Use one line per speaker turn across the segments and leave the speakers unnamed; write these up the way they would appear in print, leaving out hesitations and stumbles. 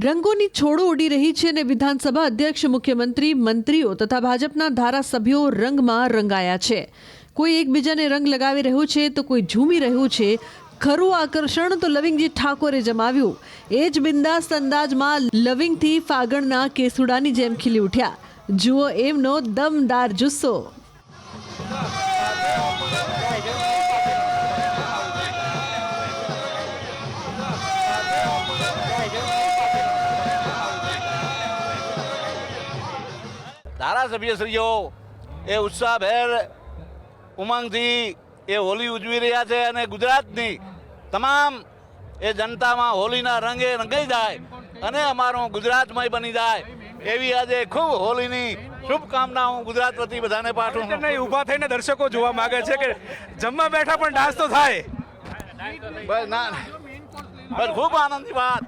રંગોની છોડો ઉડી રહી છે અને વિધાનસભા અધ્યક્ષ, મુખ્યમંત્રી, મંત્રીઓ તથા ભાજપના ધારાસભ્યો રંગમાં રંગાયા છે. કોઈ એકબીજાને રંગ લગાવી રહ્યું છે તો કોઈ ઝૂમી રહ્યું છે. ખરું આકર્ષણ તો લવિંગજી ઠાકોરે જમાવ્યું. એ જ બિંદાસ્ત અંદાજમાં લવિંગથી ફાગણના કેસુડાની જેમ ખીલી ઉઠ્યા. જુઓ એમનો દમદાર જુસ્સો.
ધારાસભ્યશ્રીઓ એ ઉત્સાહભેર ઉમંગથી એ હોલી ઉજવી રહ્યા છે અને ગુજરાતની તમામ એ જનતામાં હોલીના રંગે રંગાઈ જાય અને અમારું ગુજરાતમય બની જાય એવી આજે ખૂબ હોલીની શુભકામના હું ગુજરાત વતી બધાને પાઠવું.
ઊભા થઈને દર્શકો જોવા માંગે છે કે જમવા બેઠા પણ ડાન્સ તો થાય.
બસ ના બસ ખૂબ આનંદની વાત.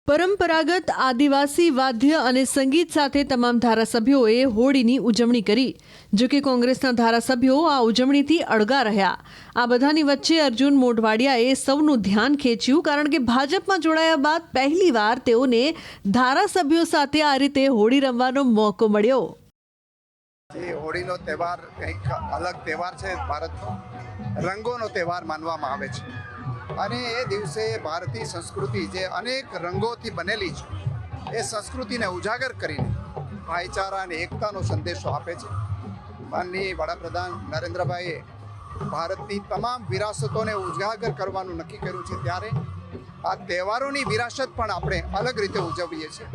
પરંપરાગત આદિવાસી વાદ્ય અને સંગીત સાથે તમામ ધારાસભ્યોએ હોળીની ઉજવણી કરી. જો કે કોંગ્રેસના ધારાસભ્યો આ ઉજવણીથી અળગા રહ્યા. આ બધાની વચ્ચે અર્જુન મોઢવાડિયાએ સૌનું ધ્યાન ખેંચ્યું, કારણ કે ભાજપમાં જોડાયા બાદ પહેલીવાર તેઓને ધારાસભ્યો સાથે આ રીતે હોળી રમવાનો મોકો મળ્યો.
હોળીનો તહેવાર કંઈક અલગ તહેવાર છે. ભારતનો રંગોનો તહેવાર માનવામાં આવે છે અને એ દિવસે ભારતીય સંસ્કૃતિ જે અનેક રંગોથી બનેલી છે એ સંસ્કૃતિને ઉજાગર કરીને ભાઈચારા અને એકતાનો સંદેશો આપે છે. માનનીય વડાપ્રધાન નરેન્દ્રભાઈએ ભારતની તમામ વિરાસતોને ઉજાગર કરવાનું નક્કી કર્યું છે, ત્યારે આ તહેવારોની વિરાસત પણ આપણે અલગ રીતે ઉજવીએ છીએ.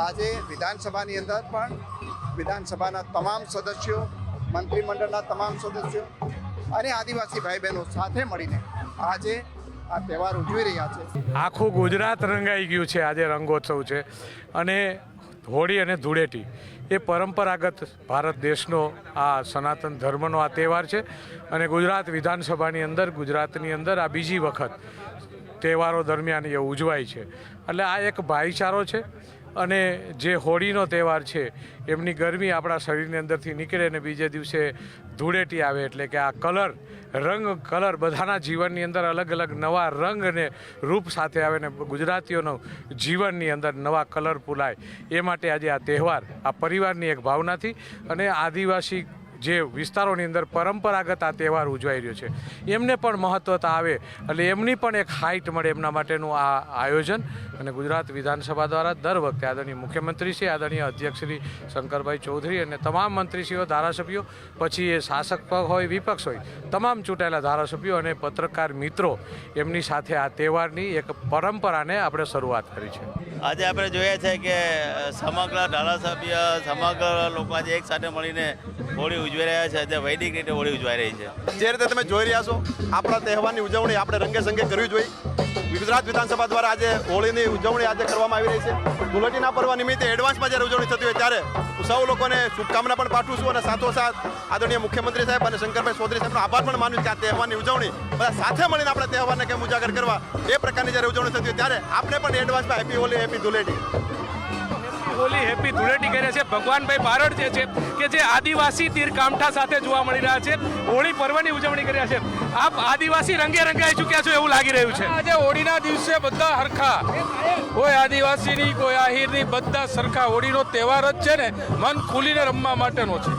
આજે વિધાનસભાની અંદર પણ વિધાનસભાના તમામ સદસ્યો, મંત્રીમંડળના તમામ સદસ્યો અને આદિવાસી ભાઈ બહેનો સાથે મળીને આજે આ તહેવાર ઉજવી રહ્યા છે.
આખું ગુજરાત રંગાઈ ગયું છે. આજે રંગોત્સવ છે અને હોળી અને ધૂળેટી એ પરંપરાગત ભારત દેશનો આ સનાતન ધર્મનો આ તહેવાર છે અને ગુજરાત વિધાનસભાની અંદર, ગુજરાતની અંદર આ બીજી વખત તહેવારો દરમિયાન એ ઉજવાય છે. એટલે આ એક ભાઈચારો છે અને જે હોળીનો તહેવાર છે એમની ગરમી આપણા શરીરની અંદરથી નીકળે અને બીજે દિવસે ધૂળેટી આવે એટલે કે આ કલર બધાના જીવનની અંદર અલગ અલગ નવા રંગ અને રૂપ સાથે આવે ને ગુજરાતીઓનો જીવનની અંદર નવા કલર પુલાય એ માટે આજે આ તહેવાર આ પરિવારની એક ભાવનાથી અને આદિવાસી જે વિસ્તારોની અંદર પરંપરાગત આ તહેવાર ઉજવાઈ રહ્યો છે એમને પણ મહત્વતા આવે એટલે એમની પણ એક હાઇટ મળે એમના માટેનું આ આયોજન. અને ગુજરાત વિધાનસભા દ્વારા દર વખતે આદરણીય મુખ્યમંત્રી શ્રી, આદરણીય અધ્યક્ષ શ્રી શંકરભાઈ ચૌધરી અને તમામ મંત્રીશ્રીઓ, ધારાસભ્યો, પછી એ શાસક પક્ષ હોય, વિપક્ષ હોય, તમામ ચૂંટાયેલા ધારાસભ્યો અને પત્રકાર મિત્રો એમની સાથે આ તહેવારની એક પરંપરાને આપણે શરૂઆત કરી છે.
આજે આપણે જોઈએ છે કે સમગ્ર ધારાસભ્ય, સમગ્ર લોકો આજે એક સાથે મળીને હોળી ઉજવી રહ્યા છે. આજે વૈદિક રીતે હોળી ઉજવાઈ રહી છે.
જે રીતે તમે જોઈ રહ્યા છો, આપણા તહેવારની ઉજવણી આપણે રંગે સંગે કરવી જોઈએ. ગુજરાત વિધાનસભા દ્વારા આજે હોળીની ઉજવણી આજે કરવામાં આવી રહી છે. ધૂળેટીના પર્વ નિમિત્તે એડવાન્સમાં જ્યારે ઉજવણી થતી હોય ત્યારે હું સૌ લોકોને શુભકામના પણ પાઠવું છું અને સાથોસાથ આદરણીય મુખ્યમંત્રી સાહેબ અને શંકરભાઈ ચૌધરી સાહેબનો આભાર પણ માનું કે આ તહેવારની ઉજવણી બધા સાથે મળીને આપણે તહેવારને કેમ ઉજાગર કરવા એ પ્રકારની જ્યારે ઉજવણી થતી હોય ત્યારે આપણે પણ એડવાન્સમાં happy Holi, happy Dhuleti.
Holi, happy Dhuleti કર્યા છે ભગવાનભાઈ બારડ જે છે કે જે આદિવાસી તીર કામઠા સાથે જોવા મળી રહ્યા છે. હોળી પર્વની ઉજવણી કર્યા છે. આપ આદિવાસી રંગે રંગાઈ ચૂક્યા છો એવું લાગી રહ્યું છે.
આજે હોળીના દિવસે બધા હરખા, કોઈ આદિવાસીની, કોઈ આહિરની, બધા સરખા. હોળીનો તહેવાર જ છે ને મન ખુલીને રમવા માટેનો છે.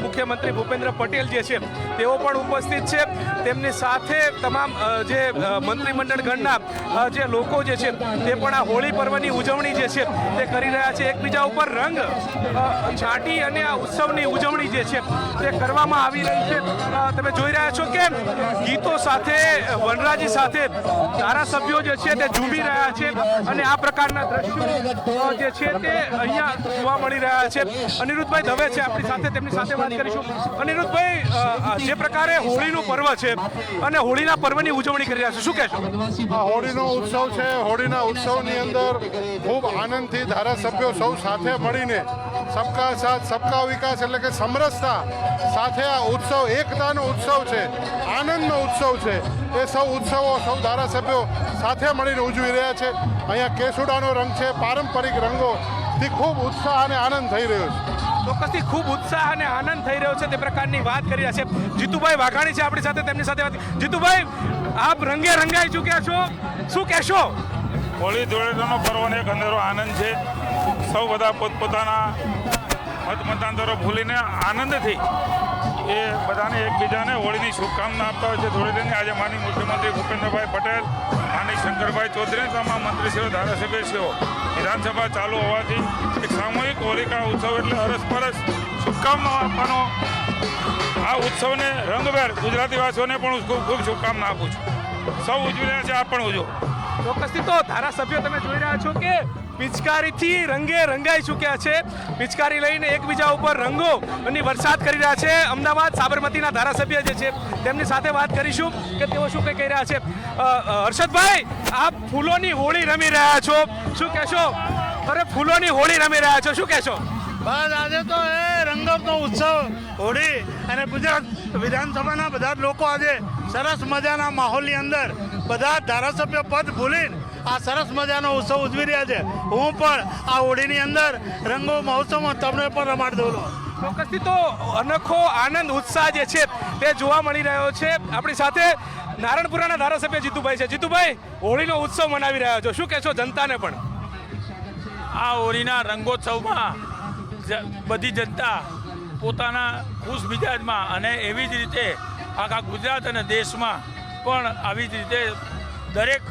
મુખ્યમંત્રી ભૂપેન્દ્ર પટેલ જે છે તેઓ પણ ઉપસ્થિત છે. તેમની સાથે તમામ જે મંત્રીમંડળ ગણના જે લોકો જે છે તે પણ આ હોળી પર્વની ઉજવણી જે છે તે કરી રહ્યા છે. એકબીજા ઉપર રંગ છાંટી અને આ ઉત્સવની ઉજવણી જે છે તે કરવામાં આવી રહી છે. તમે જોઈ રહ્યા છો કે ગીતો સાથે, વનરાજી સાથે ધારાસભ્યો જે છે તે ઝૂમી રહ્યા છે અને આ પ્રકારના દ્રશ્યો જે છે તે અહીંયા જોવા મળી રહ્યા છે. અનિરુદ્ધભાઈ દવે છે આપણી સાથે, તેમની સાથે વાત કરીશું. અનિરુદ્ધભાઈ, જે પ્રકારે હોળીનું પર્વ છે અને હોળીના પર્વની ઉજવણી કરી રહ્યા છે, શું કહેશો?
આ હોળીનો ઉત્સવ છે. હોળીના ઉત્સવની અંદર ખૂબ આનંદથી ધારાસભ્યો સૌ સાથે મળીને સબકા સાથ સબકા વિકાસ એટલે કે સમરસતા સાથે આ ઉત્સવ એકતાનો ઉત્સવ છે, આનંદનો ઉત્સવ છે. એ સૌ ઉત્સવો સૌ ધારાસભ્યો સાથે મળીને ઉજવી રહ્યા છે. અહીંયા કેસુડાનો રંગ છે, પારંપરિક રંગોથી ખૂબ ઉત્સાહ અને આનંદ થઈ રહ્યો છે.
ચોક્કસથી ખૂબ ઉત્સાહ અને આનંદ થઈ રહ્યો છે તે પ્રકારની વાત કરી રહ્યા છે. જીતુભાઈ વાઘાણી છે આપણી સાથે, તેમની સાથે વાત. જીતુભાઈ,
આપ રંગે રંગાઈ ચૂક્યા છો, શું કહેશો?
હોળી ધૂળેટીનો પર્વનો એક અંધેરો આનંદ છે. સૌ બધા પોતપોતાના મતાંતરો ભૂલીને આનંદથી એ બધાને એકબીજાને હોળીની શુભકામના આપતા હોય છે. ધૂળેટીની આજે માનનીય મુખ્યમંત્રી ભૂપેન્દ્રભાઈ પટેલ, માનનીય શંકરભાઈ ચૌધરી, તમામ મંત્રીશ્રીઓ, ધારાસભ્યશ્રીઓ, વિધાનસભા ચાલુ હોવાથી એક સામૂહિક હોલિકા ઉત્સવ એટલે અરસપરસ શુભકામનાઓ આપવાનો આ ઉત્સવને રંગભેર ગુજરાતીવાસીઓને પણ ખૂબ ખૂબ શુભકામના આપું છું. સૌ ઉજવી રહ્યા છે, આપ પણ ઉજવો.
ચોક્કસથી તો ધારાસભ્યો તમે જોઈ રહ્યા છો કે પિચકારીથી રંગે રંગાઈ ચૂક્યા છે. પિચકારી લઈને એકબીજા ઉપર રંગોની વરસાદ કરી રહ્યા છે. અમદાવાદ સાબરમતીના ધારાસભ્ય જે છે તેમની સાથે વાત કરીશું કે તેઓ શું કંઈ કહી રહ્યા છે. હર્ષદભાઈ, આપ ફૂલોની હોળી રમી રહ્યા છો, શું કહેશો? અરે ફૂલોની હોળી રમી રહ્યા છો, શું કહેશો?
બસ આજે તો એ રંગનો ઉત્સવ હોળી અને ગુજરાત વિધાનસભાના બધા જ લોકો આજે સરસ મજાના માહોલની અંદર બધા ધારાસભ્ય પદ ભૂલીને આ સરસ મજાનો ઉત્સવ ઉજવી રહ્યા છે. હું પણ આ હોળીની અંદર રંગો મહોત્સવમાં તમને પણ રમાડી દઉં.
ચોક્કસથી તો અનોખો આનંદ ઉત્સાહ જે છે તે જોવા મળી રહ્યો છે. આપણી સાથે નારણપુરાના ધારાસભ્ય જીતુભાઈ છે. જીતુભાઈ, હોળીનો ઉત્સવ મનાવી રહ્યા છો, શું કહેશો જનતાને? પણ
આ હોળીના રંગોત્સવમાં બધી જનતા પોતાના ખુશ મિજાજમાં અને એવી જ રીતે આખા ગુજરાત અને દેશમાં પણ આવી જ રીતે દરેક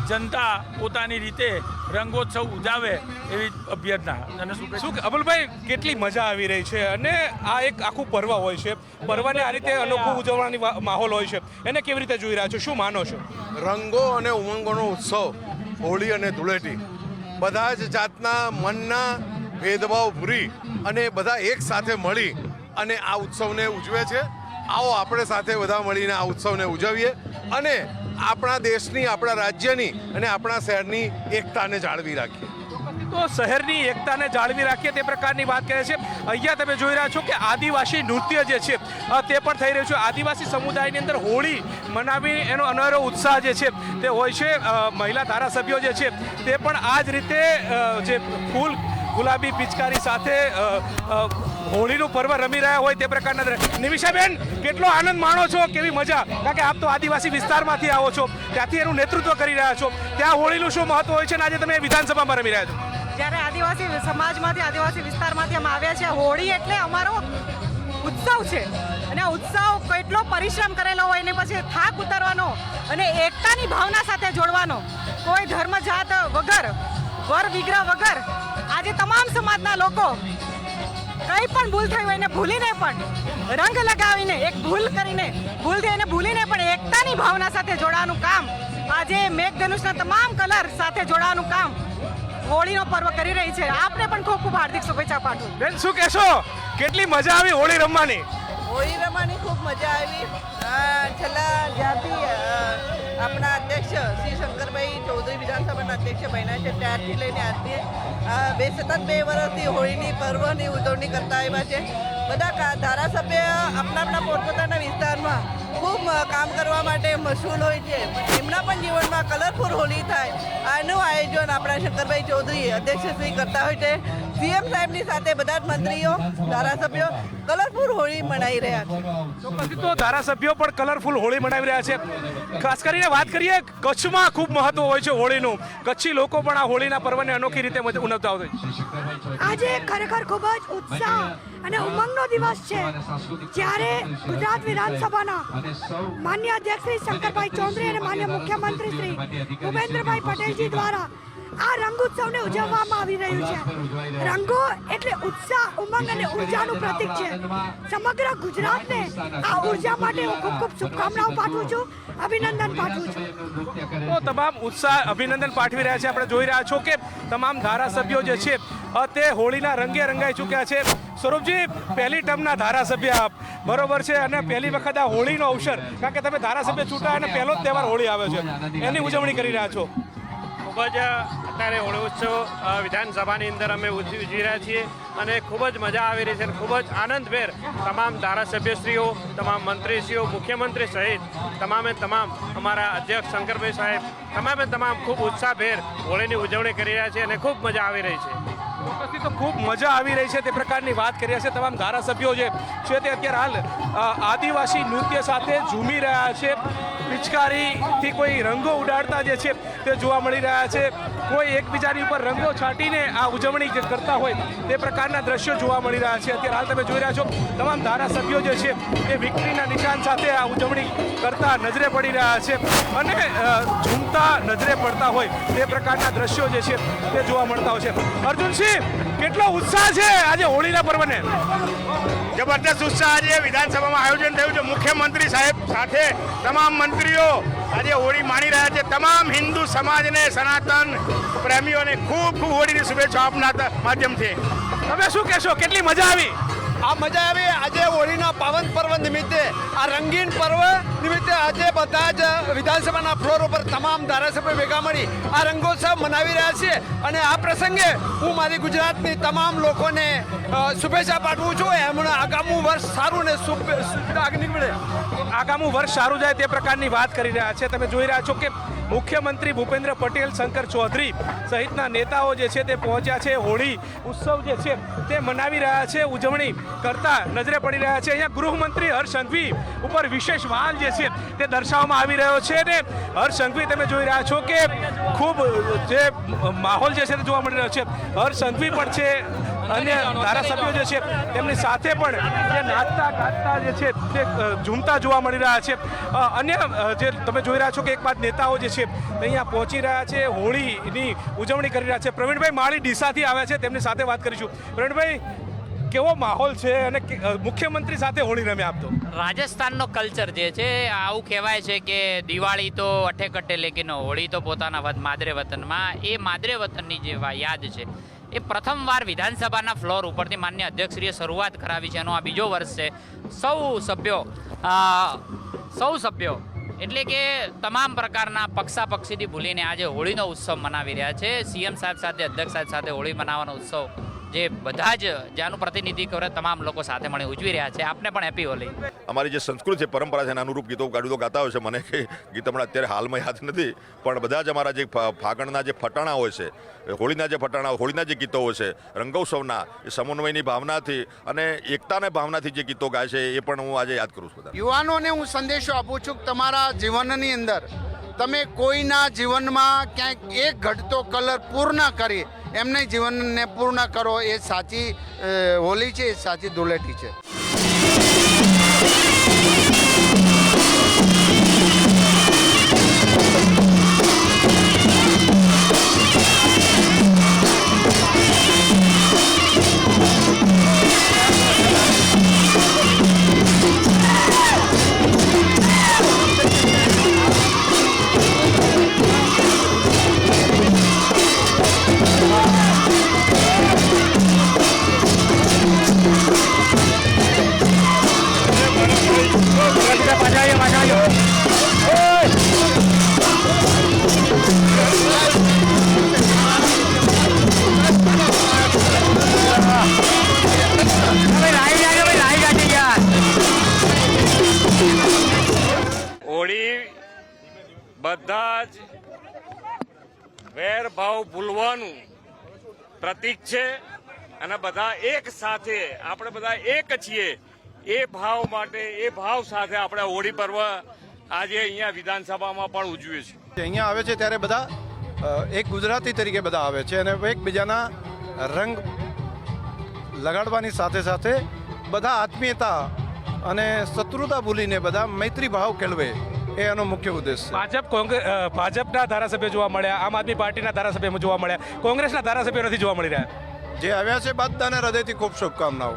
જનતા પોતાની રીતે રંગોત્સવ ઉજાવે એવી અભ્યર્થના. અને
શું અમલભાઈ, કેટલી મજા આવી રહી છે અને આ એક આખું પર્વ હોય છે, પર્વને આ રીતે અનોખું ઉજવવાની માહોલ હોય છે, એને કેવી રીતે જોઈ રહ્યા છો, શું માનો છો?
રંગો અને ઉમંગોનો ઉત્સવ હોળી અને ધૂળેટી બધા જ જાતના મનના ભેદભાવ ભૂલી અને બધા એક સાથે મળી અને આ ઉત્સવને ઉજવે છે. આવો આપણે સાથે બધા મળીને આ ઉત્સવને ઉજવીએ અને આપણા દેશની, આપણા રાજ્યની અને આપણા શહેરની એકતાને જાળવી રાખીએ.
તો શહેરની એકતાને જાળવી રાખીએ તે પ્રકારની વાત કરે છે. અહીંયા તમે જોઈ રહ્યા છો કે આદિવાસી નૃત્ય જે છે તે પણ થઈ રહ્યું છે. આદિવાસી સમુદાયની અંદર હોળી મનાવી એનો અનેરો ઉત્સાહ જે છે તે હોય છે. મહિલા ધારાસભ્યો જે છે તે પણ આ જ રીતે જે ફૂલ ગુલાબી પિચકારી સાથે હોળીનું પર્વ રમી રહ્યા હોય તે પ્રકારના. નિમિષાબેન, કેટલો આનંદ માણો છો, કેવી મજા? કારણ કે આપ તો આદિવાસી વિસ્તારમાંથી આવો છો, ત્યાંથી એનું નેતૃત્વ કરી રહ્યા છો. ત્યાં હોળીનું શું મહત્વ હોય છે અને આજે તમે વિધાનસભામાં રમી રહ્યા છો?
જ્યારે આદિવાસી સમાજમાંથી, આદિવાસી વિસ્તારમાંથી અમે આવ્યા છે, હોળી એટલે અમારો ઉત્સવ છે અને આ ઉત્સવ કેટલો પરિશ્રમ કરેલો હોય એને પછી થાક ઉતારવાનો અને એકતાની ભાવના સાથે જોડવાનો, કોઈ ધર્મ જાત વગર, વર વિગ્રહ વગર આજે તમામ સમાજના લોકો કંઈ પણ ભૂલ થઈ હોય એને ભૂલીને પણ રંગ લગાવીને, એક ભૂલ કરીને, ભૂલ થઈને ભૂલીને પણ એકતાની ભાવના સાથે જોડાવાનું કામ, આજે મેઘધનુષના તમામ કલર સાથે જોડાવાનું કામ હોળીનો પર્વ કરી રહી છે. આપને પણ ખૂબ ખૂબ હાર્દિક શુભેચ્છા પાઠવું.
બેન, શું કહેશો? કેટલી મજા આવી હોળી રમવાની?
હોળી રમવાની ખૂબ મજા આવી. છેલ્લા જ્યારથી આપણા અધ્યક્ષ શ્રી શંકરભાઈ ચૌધરી વિધાનસભાના અધ્યક્ષ બન્યા છે ત્યારથી લઈને આજથી સતત 2 વર્ષથી હોળીની પર્વની ઉજવણી કરતા આવ્યા છે. બધા ધારાસભ્ય આપણા પોતપોતાના વિસ્તારમાં ખૂબ કામ કરવા માટે મશગુલ હોય છે. એમના પણ જીવનમાં કલરફુલ હોળી થાય આનું આયોજન આપણા શંકરભાઈ ચૌધરી અધ્યક્ષશ્રી કરતા હોય છે. સીએમ સાહેબની સાથે બધા જ મંત્રીઓ, ધારાસભ્યો કલરફુલ હોળી મનાવી રહ્યા છે.
ચોક્કસથી તો ધારાસભ્યો પણ કલરફુલ હોળી મનાવી રહ્યા છે. ખાસ કરીને વાત કરીએ, કચ્છમાં ખૂબ મહત્વ હોય છે હોળીનું. કચ્છી લોકો પણ આ હોળીના પર્વને અનોખી રીતે ઉજવતા હોય છે.
આજે ખરેખર ખૂબ જ ઉત્સાહ અને ઉમંગનો દિવસ છે. જ્યારે ગુજરાત વિધાનસભાના માન્ય અધ્યક્ષ શ્રી શંકરભાઈ ચૌધરી અને માન્ય મુખ્યમંત્રી શ્રી ભૂપેન્દ્રભાઈ પટેલજી દ્વારા આ રંગ ઉત્સવને ઉજવવામાં આવી રહ્યું છે. રંગો એટલે ઉત્સાહ, ઉમંગ અને ઉર્જાનું પ્રતીક છે. સમગ્ર ગુજરાતને આ ઉર્જા માટે હું ખૂબ ખૂબ શુભકામનાઓ પાઠવું છું, અભિનંદન પાઠવું છું.
તો તમામ ઉત્સાહ અભિનંદન પાઠવી રહ્યા છે. આપણે જોઈ રહ્યા છો કે તમામ ધારાસભ્યો જે છે તે હોળીના રંગે રંગાઈ ચૂક્યા છે. સ્વરૂપજી, પહેલી ટર્મના ધારાસભ્ય આપ, બરોબર છે, અને પહેલી વખત આ હોળીનો અવસર, કારણ કે તમે ધારાસભ્ય ચૂંટાયા અને પહેલો જ તહેવાર હોળી આવે છે, એની ઉજવણી કરી રહ્યા છો.
ખૂબ જ અત્યારે હોળી ઉત્સવ વિધાનસભાની અંદર અમે ઉજવી રહ્યા છીએ અને ખૂબ જ મજા આવી રહી છે અને ખૂબ જ આનંદભેર તમામ ધારાસભ્યશ્રીઓ, તમામ મંત્રીશ્રીઓ, મુખ્યમંત્રી સહિત તમામે તમામ અમારા અધ્યક્ષ શંકરભાઈ સાહેબ તમામે તમામ ખૂબ ઉત્સાહભેર હોળીની ઉજવણી કરી રહ્યા છે અને ખૂબ મજા આવી રહી છે.
ચોક્કસથી તો ખૂબ મજા આવી રહી છે તે પ્રકારની વાત કરી રહ્યા છે. તમામ ધારાસભ્યો જે છે તે અત્યારે હાલ આદિવાસી નૃત્ય સાથે ઝૂમી રહ્યા છે. પિચકારીથી કોઈ રંગો ઉડાડતા જે છે તે જોવા મળી રહ્યા છે. કોઈ એકબીજાની ઉપર રંગો છાંટીને આ ઉજવણી જે કરતા હોય તે પ્રકારના દ્રશ્યો જોવા મળી રહ્યા છે. અત્યારે હાલ તમે જોઈ રહ્યા છો તમામ ધારાસભ્યો જે છે એ વિક્ટરીના નિશાન સાથે આ ઉજવણી કરતા નજરે પડી રહ્યા છે અને ઝૂમતા નજરે પડતા હોય તે પ્રકારના દ્રશ્યો જે છે તે જોવા મળતા હોય છે. અર્જુનસિંહ, કેટલો ઉત્સાહ છે આજે હોળીના પર્વને?
જબરદસ્ત ઉત્સાહ આજે વિધાનસભામાં આયોજન થયું છે. મુખ્યમંત્રી સાહેબ સાથે તમામ મંત્રીઓ આજે હોળી માણી રહ્યા છે. તમામ હિન્દુ સમાજને, સનાતન પ્રેમીઓને ખૂબ ખૂબ હોળીની શુભેચ્છા આપના માધ્યમથી.
તમે શું કહેશો, કેટલી મજા આવી?
આ મજા આવી આજે હોળીના પાવન પર્વ નિમિત્તે, આ રંગીન પર્વ નિમિત્તે આજે બધા જ વિધાનસભાના ફ્લોર ઉપર તમામ ધારાસભ્યો ભેગા મળી આ રંગોત્સવ મનાવી રહ્યા છે. અને આ પ્રસંગે હું મારી ગુજરાતની તમામ લોકોને શુભેચ્છા પાઠવું છું. એમણે આગામી વર્ષ સારું ને શુભ નીકળે,
આગામી વર્ષ સારું જાય તે પ્રકારની વાત કરી રહ્યા છે. તમે જોઈ રહ્યા છો કે મુખ્યમંત્રી ભૂપેન્દ્ર પટેલ, શંકર ચૌધરી સહિતના નેતાઓ જે છે તે પહોંચ્યા છે. હોળી ઉત્સવ જે છે તે મનાવી રહ્યા છે, ઉજવણી કરતા નજરે પડી રહ્યા છે. અહીંયા ગૃહમંત્રી હર્ષ સંઘવી ઉપર વિશેષ વાહન જે છે તે દર્શાવવામાં આવી રહ્યો છે ને હર્ષ સંઘવી તમે જોઈ રહ્યા છો કે ખૂબ જે માહોલ જે છે તે જોવા મળી રહ્યો છે. હર્ષ સંઘવી પણ છે, અન્ય ધારાસભ્યો જે છે તેમની સાથે પણ જે નાચતા ગાતા જે છે તે ઝૂમતા જોવા મળી રહ્યા છે. અન્ય જે તમે જોઈ રહ્યા છો કે એક બાદ નેતાઓ જે છે અહીંયા પહોંચી રહ્યા છે, હોળીની ઉજવણી કરી રહ્યા છે. પ્રવીણભાઈ માળી ડીસાથી આવ્યા છે, તેમની સાથે વાત કરીશું. પ્રવીણભાઈ, કેવો માહોલ છે અને મુખ્યમંત્રી સાથે હોળી રમ્યા આપ તો?
રાજસ્થાનનો કલ્ચર જે છે આવું કહેવાય છે કે દિવાળી તો અઠે કટ્ટે લેકિન હોળી તો પોતાના માદરે વતનમાં. એ માદરે વતનની જે યાદ છે એ પ્રથમવાર વિધાનસભાના ફ્લોર ઉપરથી માન્ય અધ્યક્ષશ્રીએ શરૂઆત કરાવી છે. એનો આ બીજો વર્ષ છે. સૌ સભ્યો એટલે કે તમામ પ્રકારના પક્ષાપક્ષીથી ભૂલીને આજે હોળીનો ઉત્સવ મનાવી રહ્યા છે. સીએમ સાહેબ સાથે, અધ્યક્ષ સાહેબ સાથે હોળી મનાવવાનો ઉત્સવ જે બધા જ જેનું પ્રતિનિધિત્વ કરે તમામ લોકો સાથે મળી ઉજવી રહ્યા છે. આપને પણ હેપી હોલી.
અમારી જે સંસ્કૃતિ છે, પરંપરા છે, એના અનુરૂપ ગીતો ગાતા હોય છે. મને કે ગીત હમણાં અત્યારે હાલમાં યાદ નથી, પણ બધા જ અમારા જે ફાગણના જે ફટાણા હોય છે, હોળીના જે ફટાણા, હોળીના જે ગીતો હોય છે, રંગોત્સવના એ સમન્વયની ભાવનાથી અને એકતાના ભાવનાથી જે ગીતો ગાય છે એ પણ હું આજે યાદ કરું છું. બધા
યુવાનોને હું સંદેશો આપું છું કે તમારા જીવનની અંદર તમે કોઈના જીવનમાં ક્યાંક એક ઘટતો કલર પૂર્ણ કરી એમને જીવનને પૂર્ણ કરો. એ સાચી હોલી છે, એ સાચી ધૂળેટી છે.
હોળી બધા જ વેરભાવ ભૂલવાનું પ્રતીક છે અને બધા એક સાથે આપણે બધા એક છીએ એ ભાવ માટે, એ ભાવ સાથે આપણે હોળી પર્વ આજે અહીંયા વિધાનસભામાં પણ ઉજવીએ છીએ.
અહીંયા આવે છે ત્યારે બધા એક ગુજરાતી તરીકે બધા આવે છે અને એકબીજાના રંગ લગાડવાની સાથે સાથે બધા આત્મીયતા અને શત્રુતા ભૂલીને બધા મૈત્રી ભાવ કેળવે એ એનો મુખ્ય ઉદ્દેશ છે.
ભાજપના ધારાસભ્યો જોવા મળ્યા, આમ આદમી પાર્ટીના ધારાસભ્યો જોવા મળ્યા, કોંગ્રેસના ધારાસભ્યો નથી જોવા મળી રહ્યા.
જે આવ્યા છે બધાને હૃદયથી ખૂબ શુભકામનાઓ.